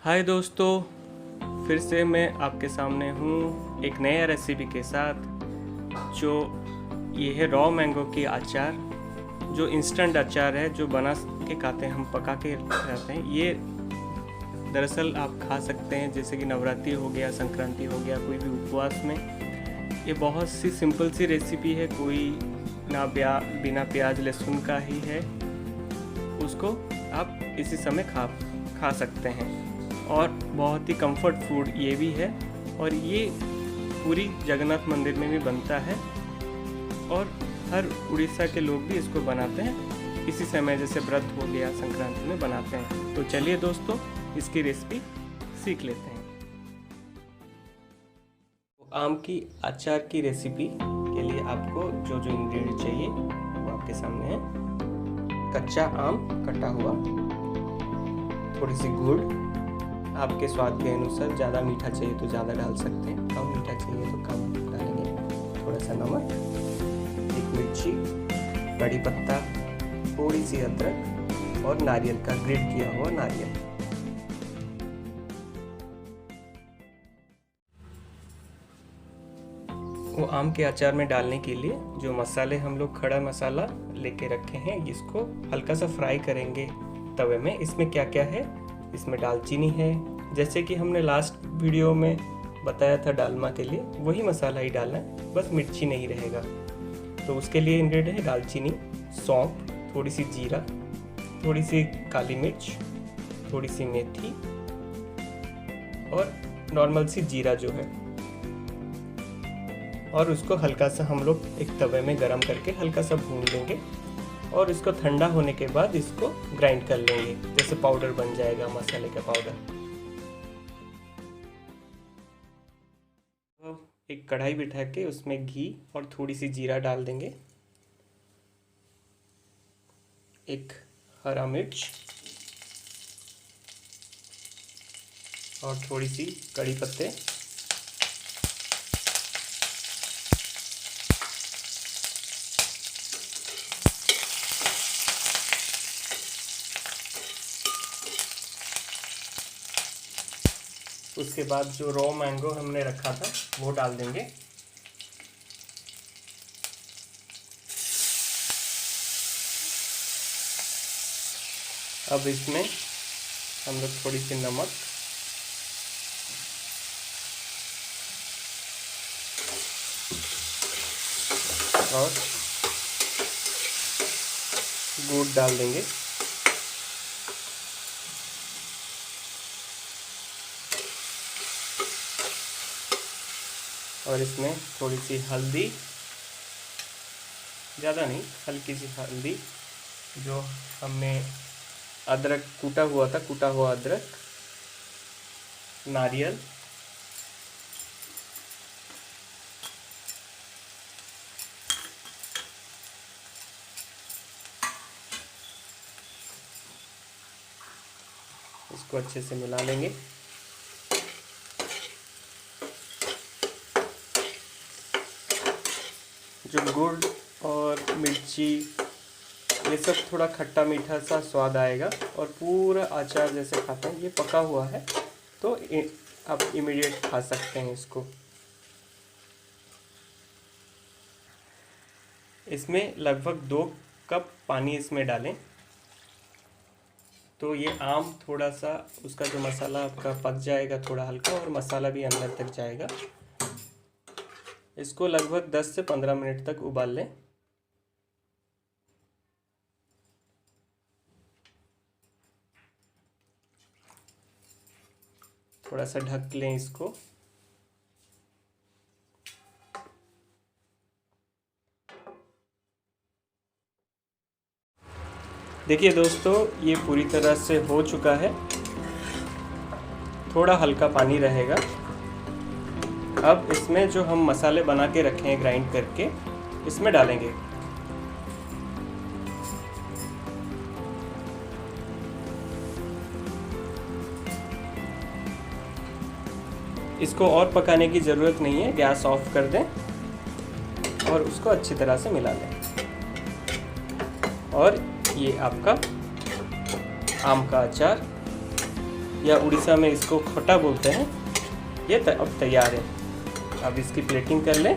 हाय दोस्तों, फिर से मैं आपके सामने हूँ एक नया रेसिपी के साथ। जो ये है रॉ मैंगो की अचार, जो इंस्टेंट अचार है, जो बना के खाते हैं, हम पका के खाते हैं। ये दरअसल आप खा सकते हैं, जैसे कि नवरात्रि हो गया, संक्रांति हो गया, कोई भी उपवास में। ये बहुत सी सिंपल सी रेसिपी है, कोई बिना प्याज लहसुन का ही है। उसको आप इसी समय खा सकते हैं और बहुत ही कंफर्ट फूड ये भी है। और ये पूरी जगन्नाथ मंदिर में भी बनता है और हर उड़ीसा के लोग भी इसको बनाते हैं इसी समय, जैसे व्रत हो गया, संक्रांति में बनाते हैं। तो चलिए दोस्तों, इसकी रेसिपी सीख लेते हैं। आम की अचार की रेसिपी के लिए आपको जो जो इंग्रेडिएंट चाहिए वो आपके सामने है। कच्चा आम कटा हुआ, थोड़ी सी गुड़, आपके स्वाद के अनुसार, ज़्यादा मीठा चाहिए तो ज़्यादा डाल सकते हैं, कम मीठा चाहिए तो कम डालेंगे। थोड़ा सा नमक, एक मिर्ची, कड़ी पत्ता, थोड़ी सी अदरक और नारियल का ग्रेट किया हुआ नारियल। वो आम के अचार में डालने के लिए जो मसाले हम लोग खड़ा मसाला लेके रखे हैं, इसको हल्का सा फ्राई करेंगे तवे में। इसमें क्या क्या है, इसमें दालचीनी है, जैसे कि हमने लास्ट वीडियो में बताया था डालमा के लिए, वही मसाला ही डालना है, बस मिर्ची नहीं रहेगा। तो उसके लिए इंग्रेडिएंट है दालचीनी, सौंफ, थोड़ी सी जीरा, थोड़ी सी काली मिर्च, थोड़ी सी मेथी और नॉर्मल सी जीरा जो है। और उसको हल्का सा हम लोग एक तवे में गरम करके हल्का सा भून लेंगे और इसको ठंडा होने के बाद इसको ग्राइंड कर लेंगे, जैसे पाउडर बन जाएगा, मसाले का पाउडर। एक कढ़ाई बिठा के उसमें घी और थोड़ी सी जीरा डाल देंगे, एक हरा मिर्च और थोड़ी सी कड़ी पत्ते, उसके बाद जो रॉ मैंगो हमने रखा था वो डाल देंगे। अब इसमें हम लोग थोड़ी सी नमक और गुड़ डाल देंगे। और इसमें थोड़ी सी हल्दी, ज़्यादा नहीं, हल्की सी हल्दी, जो हमने अदरक कूटा हुआ था, कूटा हुआ अदरक, नारियल, इसको अच्छे से मिला लेंगे। जो गुड़ और मिर्ची, ये सब थोड़ा खट्टा मीठा सा स्वाद आएगा और पूरा अचार जैसे खाते हैं। ये पका हुआ है तो आप इमीडिएट खा सकते हैं इसको। इसमें लगभग 2 कप पानी इसमें डालें, तो ये आम थोड़ा सा, उसका जो मसाला आपका पक जाएगा थोड़ा हल्का, और मसाला भी अंदर तक जाएगा। इसको लगभग 10 से 15 मिनट तक उबाल लें। थोड़ा सा ढक लें इसको। देखिए दोस्तों, ये पूरी तरह से हो चुका है, थोड़ा हल्का पानी रहेगा। अब इसमें जो हम मसाले बना के रखे हैं ग्राइंड करके, इसमें डालेंगे। इसको और पकाने की ज़रूरत नहीं है, गैस ऑफ कर दें और उसको अच्छी तरह से मिला लें। और ये आपका आम का अचार या उड़ीसा में इसको खट्टा बोलते हैं, ये अब तैयार है। अब इसकी प्लेटिंग कर लें।